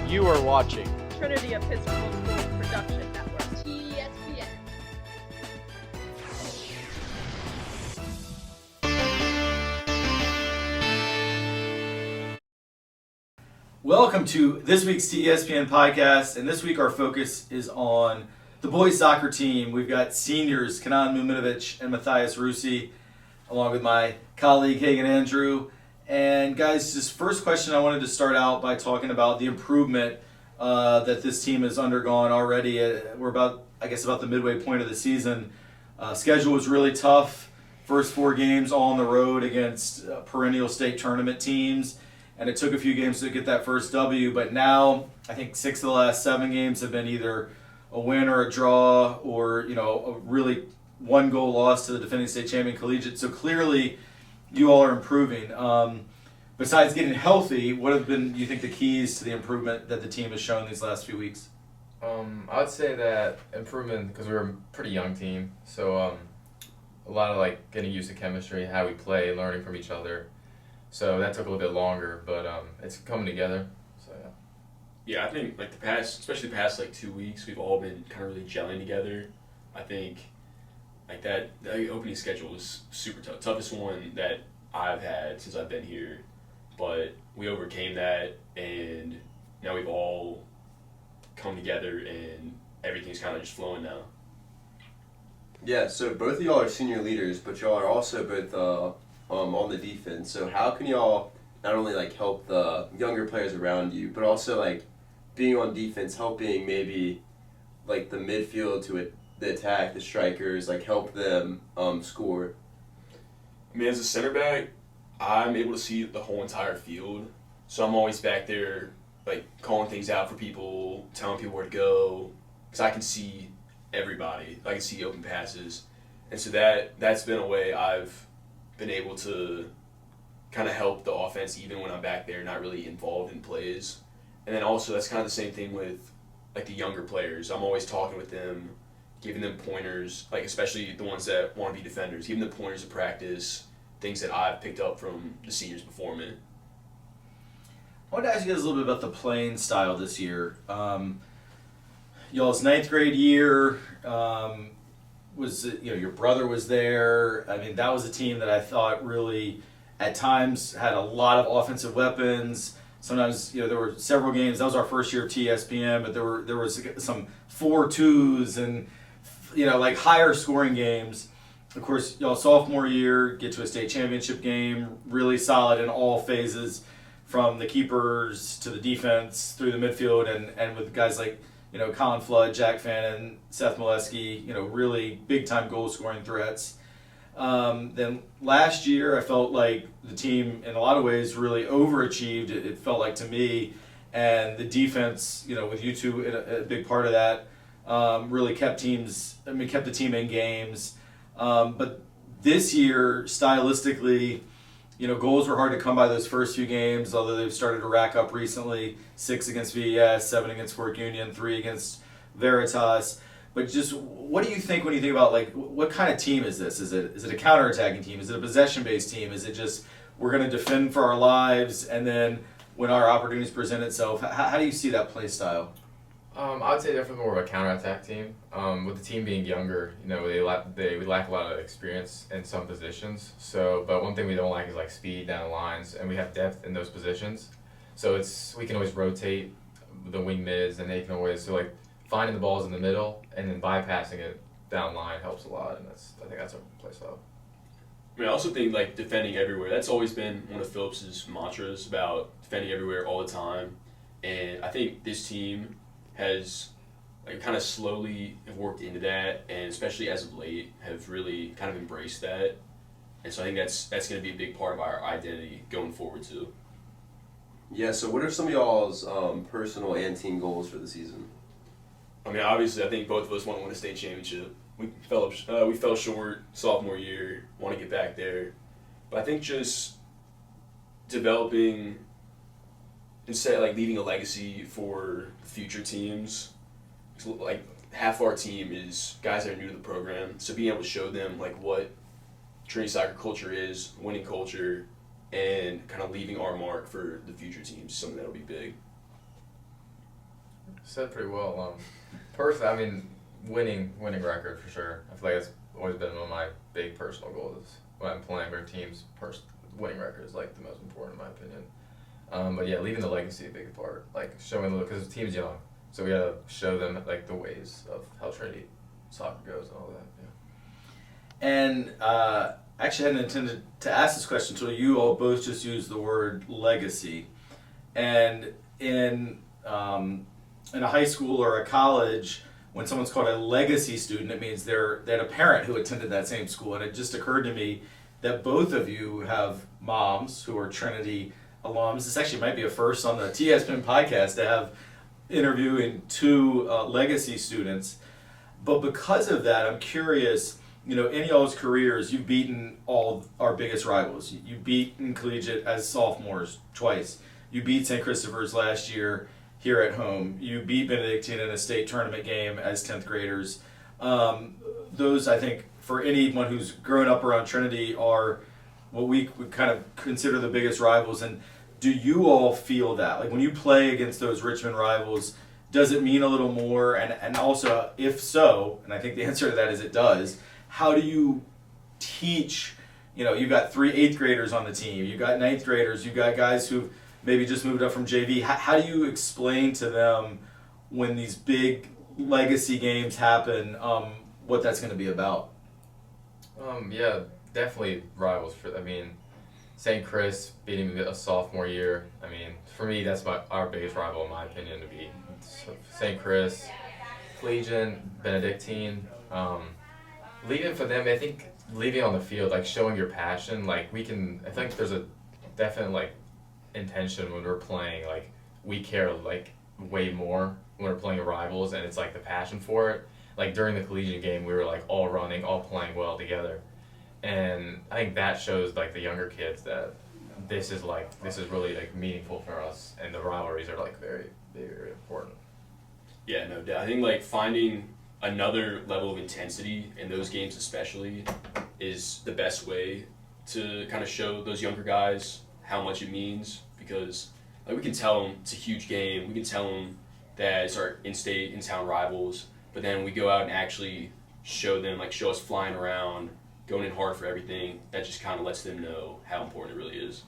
You are watching Trinity Episcopal School Production Network. TESPN. Welcome to this week's TESPN podcast, and this week our focus is on the boys soccer team. We've got seniors Kenan, Muminovic, and Mathias, Roussey, along with my colleague Kenan, Andrew. And guys, just first question, I wanted to start out by talking about the improvement that this team has undergone already. We're about the midway point of the season. Schedule was really tough. First 4 games all on the road against perennial state tournament teams. And it took a few games to get that first W, but now I think 6 of the last 7 games have been either a win or a draw, or a really 1-goal loss to the defending state champion Collegiate. So clearly, you all are improving. Besides getting healthy, what have been, do you think, the keys to the improvement that the team has shown these last few weeks? I would say that improvement, because we're a pretty young team, so a lot of getting used to chemistry, how we play, learning from each other. So that took a little bit longer, but it's coming together. So yeah. Yeah, I think especially the past 2 weeks, we've all been kind of really gelling together. I think the opening schedule was super tough, toughest one that I've had since I've been here. But we overcame that, and now we've all come together, and everything's kind of just flowing now. Yeah, so both of y'all are senior leaders, but y'all are also both on the defense. So how can y'all not only help the younger players around you, but also being on defense, helping maybe the midfield to the attack, the strikers, help them score? I mean, as a center back, I'm able to see the whole entire field, so I'm always back there calling things out for people, telling people where to go, because I can see everybody. I can see open passes, and so that's been a way I've been able to kind of help the offense even when I'm back there, not really involved in plays. And then also that's kind of the same thing with the younger players. I'm always talking with them, giving them pointers, especially the ones that want to be defenders, giving them pointers to practice, things that I've picked up from the seniors before me. I wanted to ask you guys a little bit about the playing style this year. Y'all's 9th grade year, your brother was there. I mean, that was a team that I thought really, at times, had a lot of offensive weapons. Sometimes, there were several games. That was our first year of TSPN, but there was some 4-2s and, higher scoring games. Of course, y'all sophomore year get to a state championship game, really solid in all phases, from the keepers to the defense through the midfield, and with guys like Colin Flood, Jack Fannin, Seth Molesky, really big-time goal-scoring threats. Then last year, I felt like the team, in a lot of ways, really overachieved, it felt like to me, and the defense, with you two, a big part of that, really kept the team in games. But this year, stylistically, goals were hard to come by those first few games, although they've started to rack up recently. 6 against VES, 7 against Fork Union, 3 against Veritas. But just what do you think when you think about what kind of team is this? Is it a counterattacking team? Is it a possession-based team? Is it just we're going to defend for our lives, and then when our opportunities present itself, how do you see that play style? I would say definitely more of a counterattack team. With the team being younger, we lack a lot of experience in some positions. So, but one thing we don't like is speed down the lines, and we have depth in those positions. So we can always rotate the wing mids, and they can always finding the balls in the middle and then bypassing it down line helps a lot, and I think that's our play style. I mean, I also think defending everywhere. That's always been one of Phillips's mantras about defending everywhere all the time, and I think this team has kind of slowly worked into that, and especially as of late have really kind of embraced that. And so I think that's going to be a big part of our identity going forward too. Yeah, so what are some of y'all's personal and team goals for the season? I mean, obviously, I think both of us want to win a state championship. We fell short sophomore year, want to get back there. But I think just developing, instead leaving a legacy for future teams. Half our team is guys that are new to the program, so being able to show them what Trinity soccer culture is, winning culture, and kind of leaving our mark for the future teams, something that'll be big. Said pretty well. Personally, I mean, winning record for sure. I feel like it's always been one of my big personal goals when I'm playing for teams. Winning record is like the most important in my opinion. But yeah, leaving the legacy a big part. Like showing because the team's young, so we gotta show them like the ways of how Trinity soccer goes and all that. Yeah. And I actually hadn't intended to ask this question until you all both just used the word legacy. And in a high school or a college, when someone's called a legacy student, it means they had a parent who attended that same school. And it just occurred to me that both of you have moms who are Trinity alums. This actually might be a first on the TESPN podcast to have interviewing two legacy students. But because of that, I'm curious, in y'all's careers, you've beaten all our biggest rivals. You beat in collegiate as sophomores twice. You beat St. Christopher's last year here at home. You beat Benedictine in a state tournament game as 10th graders. Those, I think, for anyone who's grown up around Trinity are what we would kind of consider the biggest rivals. And do you all feel that? Like when you play against those Richmond rivals, does it mean a little more? And also, if so, and I think the answer to that is it does, how do you teach, you've got 3 8th graders on the team, you've got 9th graders, you've got guys who've maybe just moved up from JV. How do you explain to them when these big legacy games happen, what that's going to be about? Yeah, definitely rivals. St. Chris beating a sophomore year. I mean, for me, that's our biggest rival in my opinion to be St. Chris, Collegiate, Benedictine. Leaving for them, I think leaving on the field, like showing your passion, like I think there's a definite intention when we're playing, like we care like way more when we're playing rivals, and it's like the passion for it. Like during the collegiate game, we were like all running, all playing well together, and I think that shows like the younger kids that this is really like meaningful for us, and the rivalries are like very, very important. Yeah, no doubt. I think like finding another level of intensity in those games especially is the best way to kind of show those younger guys how much it means, because like we can tell them it's a huge game, we can tell them that it's our in-state, in-town rivals, but then we go out and actually show us flying around, going in hard for everything. That just kind of lets them know how important it really is.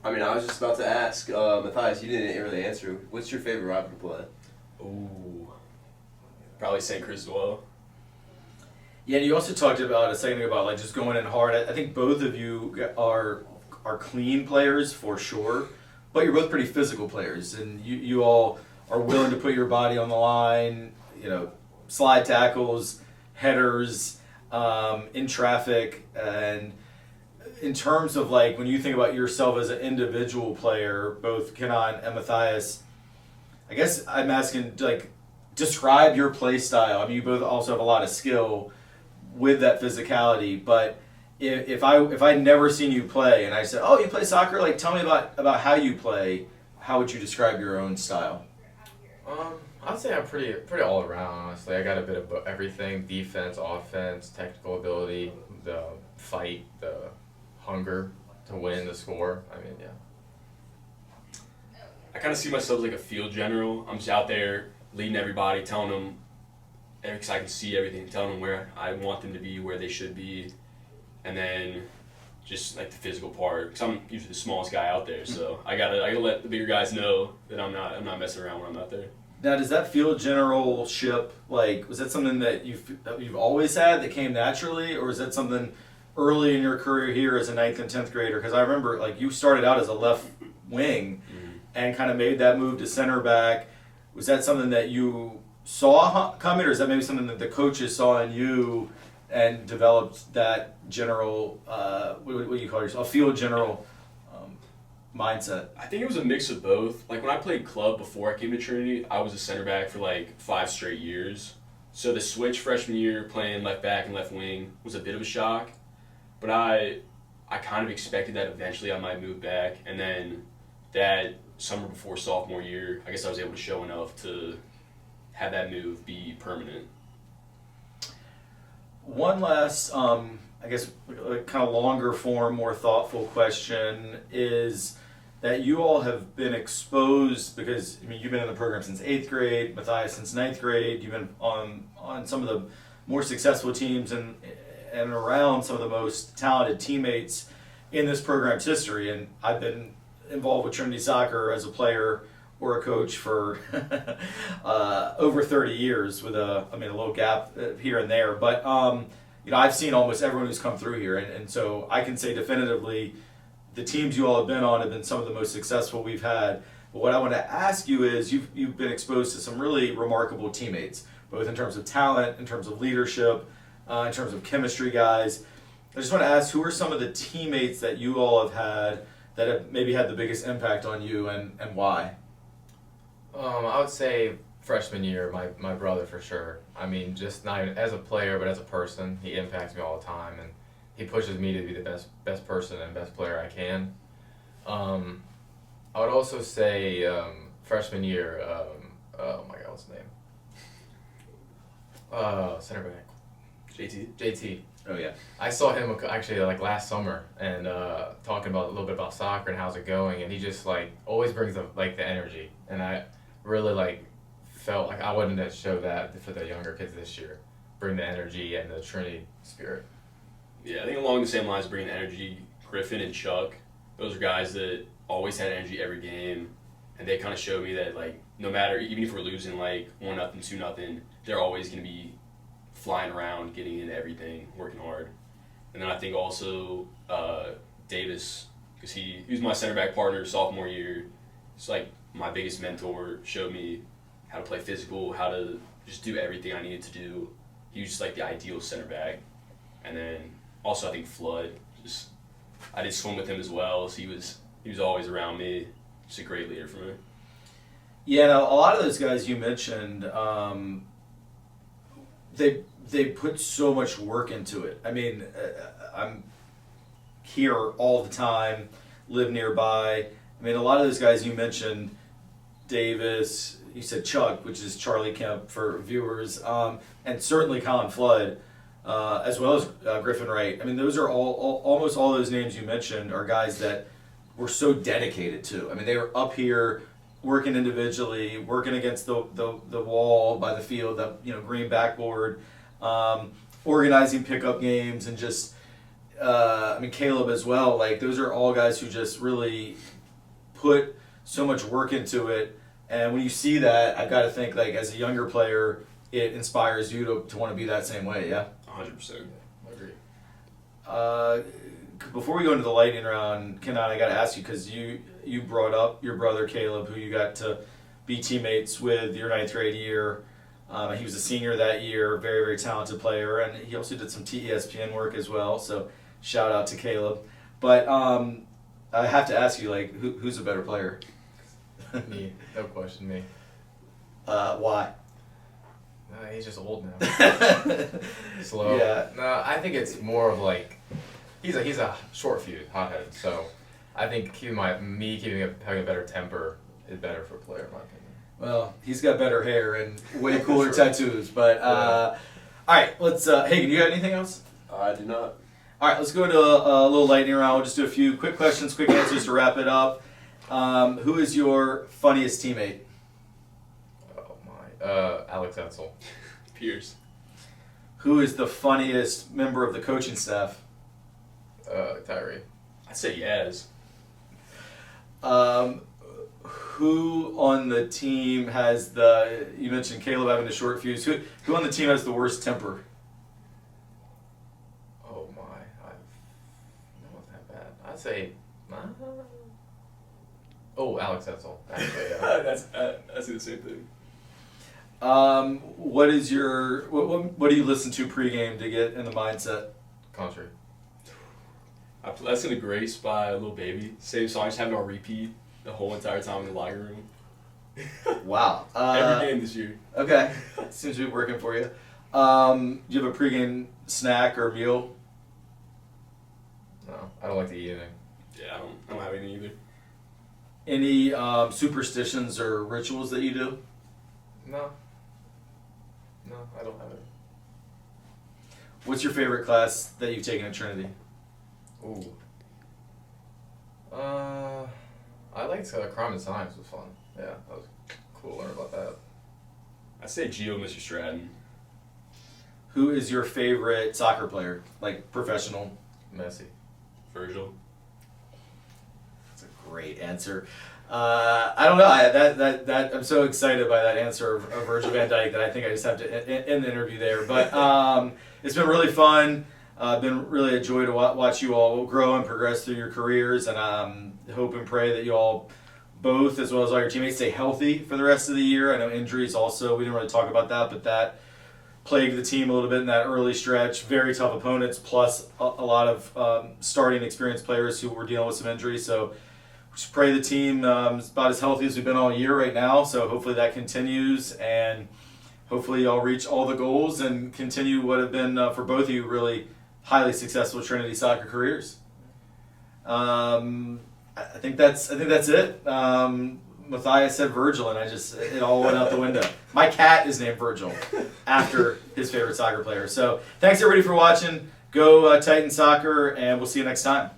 I mean, I was just about to ask, Mathias, you didn't really answer. What's your favorite rival to play? Ooh, probably St. Chris as well. Yeah, and you also talked about a second ago about just going in hard. I think both of you are clean players for sure, but you're both pretty physical players, and you all are willing to put your body on the line. Slide tackles, headers, in traffic, and in terms of when you think about yourself as an individual player, both Kenan and Mathias, I guess I'm asking describe your play style. I mean, you both also have a lot of skill with that physicality, but if I'd never seen you play and I said, "Oh, you play soccer? Tell me about how you play." How would you describe your own style? I'd say I'm pretty all around. Honestly, I got a bit of everything: defense, offense, technical ability, the fight, the hunger to win, the score. I mean, yeah. I kind of see myself like a field general. I'm just out there leading everybody, telling them, because I can see everything, telling them where I want them to be, where they should be, and then just the physical part. Because I'm usually the smallest guy out there, so I gotta let the bigger guys know that I'm not messing around when I'm out there. Now, does that field generalship, was that something that you've always had that came naturally, or is that something early in your career here as a 9th and 10th grader? Because I remember you started out as a left wing and kind of made that move to center back. Was that something that you saw coming, or is that maybe something that the coaches saw in you and developed that general, what do you call yourself, a field general mindset? I think it was a mix of both. When I played club before I came to Trinity, I was a center back for 5 straight years. So the switch freshman year playing left back and left wing was a bit of a shock. But I kind of expected that eventually I might move back. And then that summer before sophomore year, I guess I was able to show enough to have that move be permanent. One last, I guess, kind of longer form, more thoughtful question is, that you all have been exposed, because I mean you've been in the program since 8th grade, Mathias since 9th grade. You've been on some of the more successful teams and around some of the most talented teammates in this program's history. And I've been involved with Trinity Soccer as a player or a coach for over 30 years, with a little gap here and there. But I've seen almost everyone who's come through here, and so I can say definitively the teams you all have been on have been some of the most successful we've had. But what I want to ask you is, you've been exposed to some really remarkable teammates, both in terms of talent, in terms of leadership, in terms of chemistry guys. I just want to ask, who are some of the teammates that you all have had that have maybe had the biggest impact on you, and why? I would say freshman year, my brother for sure. I mean, just not even as a player, but as a person, he impacts me all the time, and he pushes me to be the best person and best player I can. I would also say freshman year. Oh my God, what's his name? Center back. JT. Oh yeah. I saw him actually like last summer, and talking about a little bit about soccer and how's it going, and he just like always brings up like the energy, and I really like felt like I wanted to show that for the younger kids this year, bring the energy and the Trinity spirit. Yeah, I think along the same lines of bringing the energy, Griffin and Chuck, those are guys that always had energy every game, and they kind of showed me that like no matter, even if we're losing like 1-0, 2-0, they're always going to be flying around, getting into everything, working hard. And then I think also Davis, because he was my center back partner sophomore year. It's like my biggest mentor, showed me how to play physical, how to just do everything I needed to do. He was just like the ideal center back. And then also I think Flood, I did swim with him as well, so he was always around me. Just a great leader for me. Yeah, now, a lot of those guys you mentioned, they put so much work into it. I mean, I'm here all the time, live nearby. I mean, a lot of those guys you mentioned, Davis, you said Chuck, which is Charlie Kemp for viewers, and certainly Colin Flood, as well as Griffin Wright. I mean, those are almost all those names you mentioned are guys that were so dedicated to. I mean, they were up here working individually, working against the wall by the field, the green backboard, organizing pickup games, and just Caleb as well. Like, those are all guys who just really put so much work into it. And when you see that, I've got to think, like, as a younger player, it inspires you to want to be that same way. Yeah. 100%. I agree. Before we go into the lightning round, Kenan, I got to ask you, because you brought up your brother Caleb, who you got to be teammates with your 9th grade year. He was a senior that year, very, very talented player, and he also did some TESPN work as well, so shout out to Caleb. But I have to ask you, like, who's a better player? Me, no question, me. Why? He's just old now. Slow. Yeah. No, I think it's more of like he's a short fuse, hot-headed. So I think having a better temper is better for a player, in my opinion. Well, he's got better hair and way cooler tattoos. But all right, let's. Hagen, you got anything else? I do not. All right, let's go to a little lightning round. We'll just do a few quick questions, quick answers to wrap it up. Who is your funniest teammate? Oh my, Alex Etzel. Pierce. Who is the funniest member of the coaching staff? Tyree. I'd say Yaz. Who on the team has you mentioned Caleb having a short fuse. Who on the team has the worst temper? Oh my, not that bad. I'd say, Alex Etzel. Actually, yeah. That's the same thing. What is what do you listen to pregame to get in the mindset? Country. I listen to Grace by Lil Baby. Same song, just having it on repeat the whole entire time in the locker room. Wow. Every game this year. Okay. Seems to be working for you. Do you have a pregame snack or meal? No, I don't like to eat anything. Yeah, I don't have anything either. Any superstitions or rituals that you do? No, I don't have it. What's your favorite class that you've taken at Trinity? Ooh. liked crime and science was fun. Yeah, that was cool to learn about that. I say Geo, Mr. Stratton. Who is your favorite soccer player, like professional? Messi. Virgil. That's a great answer. I don't know. That I'm so excited by that answer of Virgil van Dijk that I think I just have to end the interview there. But it's been really fun. Been really a joy to watch you all grow and progress through your careers, and hope and pray that you all, both as well as all your teammates, stay healthy for the rest of the year. I know injuries also, we didn't really talk about that, but that plagued the team a little bit in that early stretch. Very tough opponents, plus a lot of starting experienced players who were dealing with some injuries. So just pray the team is about as healthy as we've been all year right now. So hopefully that continues, and hopefully y'all reach all the goals and continue what have been, for both of you, really highly successful Trinity soccer careers. I think that's it. Mathias said Virgil, and it all went out the window. My cat is named Virgil after his favorite soccer player. So thanks everybody for watching. Go Titan Soccer, and we'll see you next time.